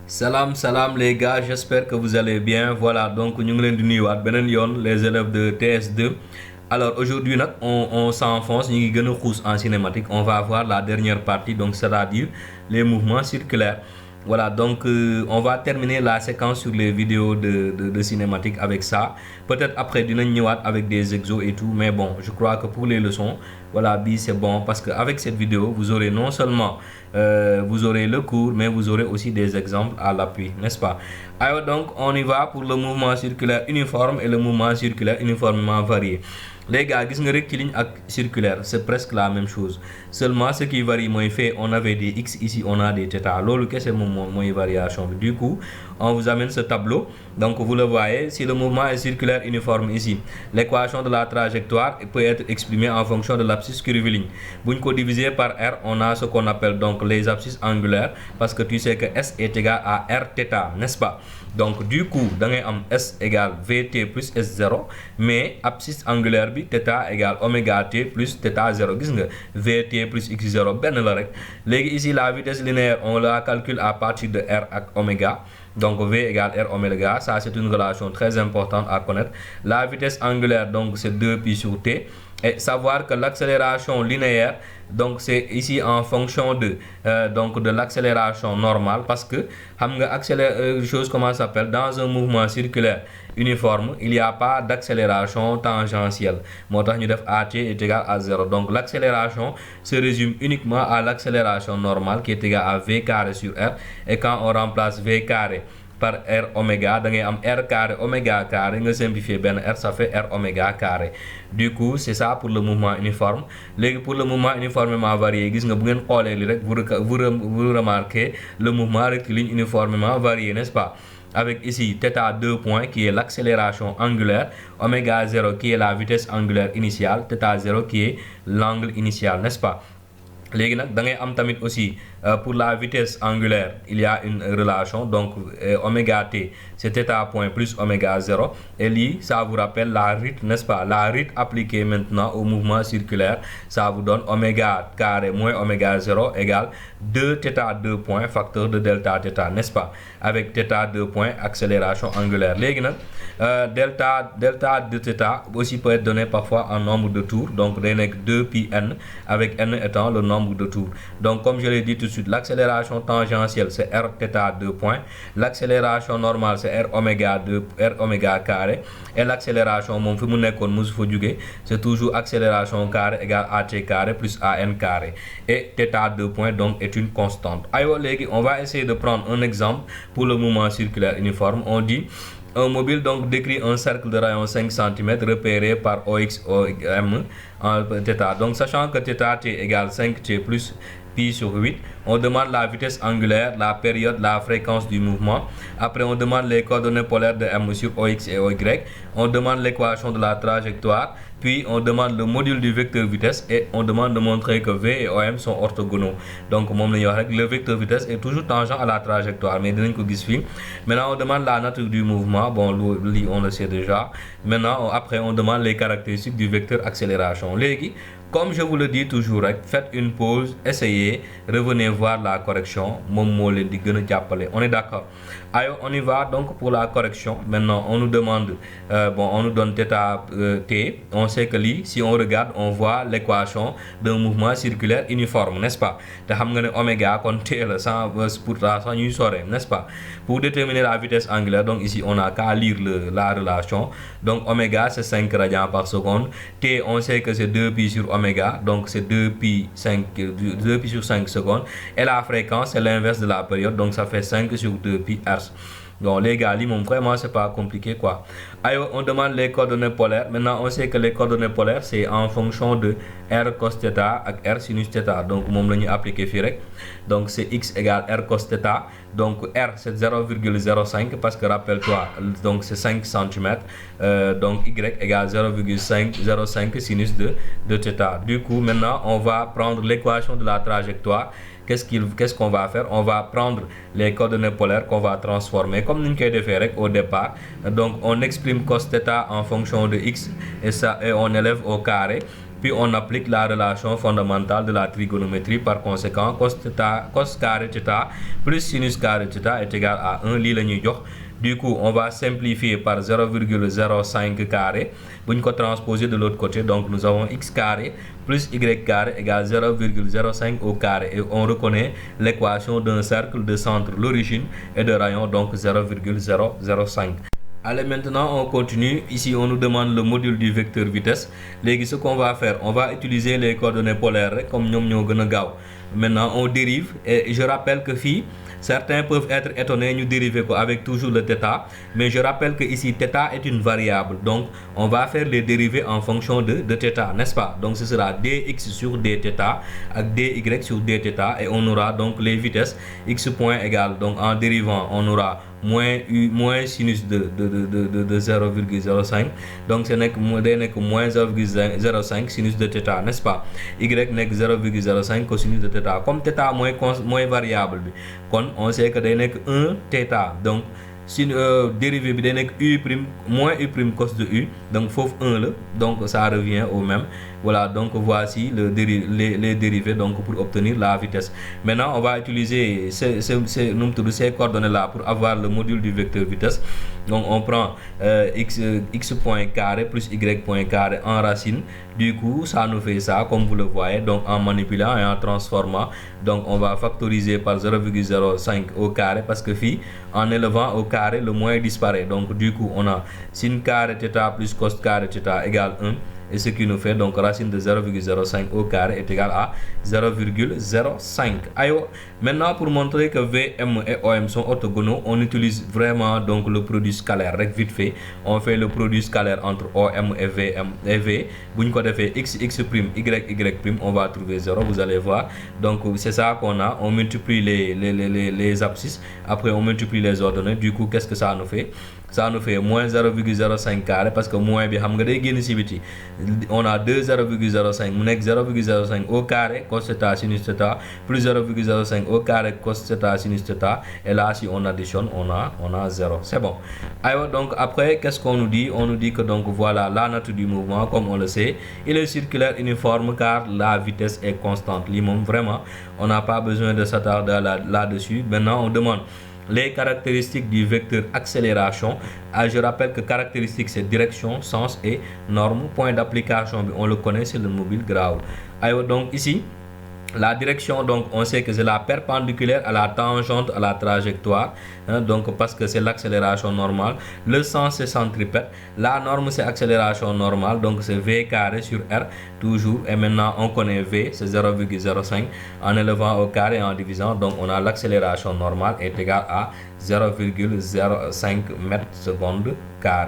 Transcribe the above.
Salam salam les gars, j'espère que vous allez bien. Voilà, donc ñu ngi leen di nuyuwaat beneen yoon les élèves de TS2. Alors aujourd'hui nag on s'enfonce, ñu ngi gën a xuus en cinématique. On va voir la dernière partie, donc c'est-à-dire les mouvements circulaires. Voilà, donc on va terminer la séquence sur les vidéos de cinématique avec ça. Peut-être après dinañ ñëwaat avec des exos et tout, mais bon, je crois que pour les leçons, voilà, bi c'est bon parce qu'avec cette vidéo, vous aurez non seulement vous aurez le cours, mais vous aurez aussi des exemples à l'appui, n'est-ce pas? Alors donc, on y va pour le mouvement circulaire uniforme et le mouvement circulaire uniformément varié. Les gars, gis nga rectiligne ak circulaire, c'est presque la même chose. Seulement, ce qui varie mooy fait, on avait des x, ici on a des θ. Loolu kese moom mooy variation bi. Du coup, on vous amène ce tableau. Donc, vous le voyez, si le mouvement est circulaire uniforme ici, l'équation de la trajectoire peut être exprimée en fonction de l'abscisse curviligne. Bu ñu ko diviser par r, on a ce qu'on appelle donc les abscisses angulaires, parce que tu sais que S est égal à rθ, n'est-ce pas? Donc, du coup, da ngay am S égale Vt plus S0, mais abscisse angulaire bi θ égale oméga t plus θ0. Gis nga Vt plus x0 benn la rek. Léegi ici la vitesse linéaire on la calcule à partir de r ak oméga. Donc V égale R oméga, ça c'est une relation très importante à connaître. La vitesse angulaire donc c'est 2π sur t. Et savoir que l'accélération linéaire, donc c'est ici en fonction de l'accélération normale, parce que xam nga chose comment ça s'appelle, dans un mouvement circulaire uniforme, il n'y a pas d'accélération tangentielle. Moo tax ñu def AT est égal à 0. Donc l'accélération se résume uniquement à l'accélération normale qui est égale à V carré sur R. Et quand on remplace V carré par r oméga, da ngay am r carré oméga carré, nga simplifier benn r, ça fait r oméga carré. Du coup c'est ça pour le mouvement uniforme. Léegi pour le mouvement uniformément varié, gis nga bu ngeen xoolee li rek vous remarquez le mouvement rectiligne uniformément varié, n'est-ce pas? Avec ici θ2 point qui est l'accélération angulaire, oméga 0 qui est la vitesse angulaire initiale, θ0 qui est l'angle initial, n'est-ce pas? Léegi nag da ngay am tamit aussi pour la vitesse angulaire il y a une relation, donc oméga t c'est θ point plus oméga 0, et lii ça vous rappelle la rythme, n'est-ce pas? La rythme appliquée maintenant au mouvement circulaire, ça vous donne oméga carré moins oméga 0 égale 2 θ2 point facteur de delta θ, n'est-ce pas? Avec θ2 point accélération angulaire. Léegi nag delta de θ aussi peut être donné parfois en nombre de tours, donc day nekk 2πn avec n étant le nombre de tours. Donc comme je l'ai dit tout de suite, l'accélération tangentielle c'est r θ2 point, l'accélération normale c'est r oméga carré, et l'accélération moom fi mu nekkoon musu fa jóge, c'est toujours accélération carré égale at carré plus an carré, et θ2 point donc est une constante. Aywa, léegi on va essayer de prendre un exemple pour le mouvement circulaire uniforme. On dit un mobile donc décrit un cercle de rayon 5 cm repéré par OX OM en θ. Donc sachant que θt égale 5t plus π sur 8, on demande la vitesse angulaire, la période, la fréquence du mouvement. Après on demande les coordonnées polaires de M sur OX et OY. On demande l'équation de la trajectoire, puis on demande le module du vecteur vitesse, et on demande de montrer que V et OM sont orthogonaux. Donc moom la ñuy wax rek, le vecteur vitesse est toujours tangent à la trajectoire, mais dinañ ko gis fii. Maintenant on demande la nature du mouvement, bon lii on le sait déjà. Maintenant après on demande les caractéristiques du vecteur accélération. Léegi comme je vous le dis toujours rek, faites une pause, essayez, revenez voir la correction, moom moo leen di gën a jàppale. On est d'accord? Alors on y va donc pour la correction. Maintenant on nous demande on nous donne θt. On sait que lii, si on regarde, on voit l'équation d'un mouvement circulaire uniforme, n'est-ce pas? Te xam nga ne oméga kon t la sans ñuy sore, n'est-ce pas? Pour déterminer la vitesse angulaire, donc ici on a qu'à lire la relation. Donc oméga c'est 5 radians par seconde. T on sait que c'est 2π sur oméga, donc c'est 2π sur 5 secondes. Et la fréquence c'est l'inverse de la période, donc ça fait 5 sur 2π Hz. Donc les gars, vraiment c'est pas compliqué quoi. Alors on demande les coordonnées polaires. Maintenant on sait que les coordonnées polaires c'est en fonction de r cos θ ak r sinus θ. Donc moom la ñuy appliquer fii rek. Donc c'est x égale r cos θ. Donc r c'est 0,05 parce que rappelle-toi, donc c'est 5 cm. Donc y égale 0,05 sinus de θ. Du coup maintenant on va prendre l'équation de la trajectoire. Qu'est-ce qu'on va faire? On va prendre les coordonnées polaires qu'on va transformer comme ni ñu koy defee rek au départ. Donc on exprime cos θ en fonction de x, et on élève au carré. puis on applique la relation fondamentale de la trigonométrie. Par conséquent, cos carré θ plus sinus carré θ est égal à 1 lii la ñuy jox. Du coup, on va simplifier par 0,05 carré. Vous ko transposer de l'autre côté, donc nous avons x carré plus y carré égale 0,05 au carré. Et on reconnaît l'équation d'un cercle de centre, l'origine et de rayon, donc 0,005. Allez, maintenant on continue. Ici on nous demande le module du vecteur vitesse. Léegi, ce qu'on va faire, on va utiliser les coordonnées polaires comme ñom ñoo gëna gaaw. Maintenant on dérive, et je rappelle que certains peuvent être étonnés ñu dériver avec toujours le θ, mais je rappelle que ici θ est une variable, donc on va faire les dérivés en fonction de θ, n'est-ce pas? Donc ce sera dx sur dθ avec dy sur dθ, et on aura donc les vitesses x point égale, donc en dérivant on aura moins sinus de 0,05, donc c'est moins 0,05 sinus de θ, n'est-ce pas? Y n'est 0,05 cosinus de θ. Comme θ moins variable, on sait que day nek 1 θ, donc si dérivé bi day nek u prime moins u prime cos de u, donc fauve 1 là, donc ça revient au même. Voilà, donc voici les dérivés donc pour obtenir la vitesse. Maintenant on va utiliser ces coordonnées là pour avoir le module du vecteur vitesse. Donc on prend x point carré plus y point carré en racine. Du coup ça nous fait ça comme vous le voyez, donc en manipulant et en transformant. Donc on va factoriser par 0,05 au carré, parce que en élevant au carré le moins disparaît. Donc du coup on a sin carré θ plus cos carré θ égale 1. Et ce qui nous fait donc racine de 0,05 au carré est égal à 0,05. Maintenant pour montrer que VM et OM sont orthogonaux, on utilise vraiment donc le produit scalaire. Vite fait, on fait le produit scalaire entre OM et VM et V. Si on fait x prime, y prime, on va trouver 0, vous allez voir. Donc c'est ça qu'on a. On multiplie les abscisses, après on multiplie les ordonnées. Du coup, qu'est-ce que ça nous fait? Ça nous fait moins 0,05 carré, parce que moins bi xam nga day génn ci biti. On a 2 0,05 mu nekk 0,05 au carré cos θ sinus θ plus 0,05 au carré cos θ sinus θ, et là si on additionne on a 0. C'est bon. Alors donc après qu'est-ce qu'on nous dit? On nous dit que donc voilà la nature du mouvement, comme on le sait, il est circulaire uniforme car la vitesse est constante. Vraiment on n'a pas besoin de s'attarder là-dessus. Maintenant on demande les caractéristiques du vecteur accélération. Je rappelle que caractéristiques c'est direction, sens et norme. Point d'application, on le connaît, c'est le mobile grave. Alors donc ici la direction, donc on sait que c'est la perpendiculaire à la tangente à la trajectoire, donc parce que c'est l'accélération normale. Le sens c'est centripète, la norme c'est accélération normale, donc c'est v carré sur r toujours, et maintenant on connaît v c'est 0,05 en élevant au carré et en divisant, donc on a l'accélération normale est égale à 0,05 mètres secondes carré.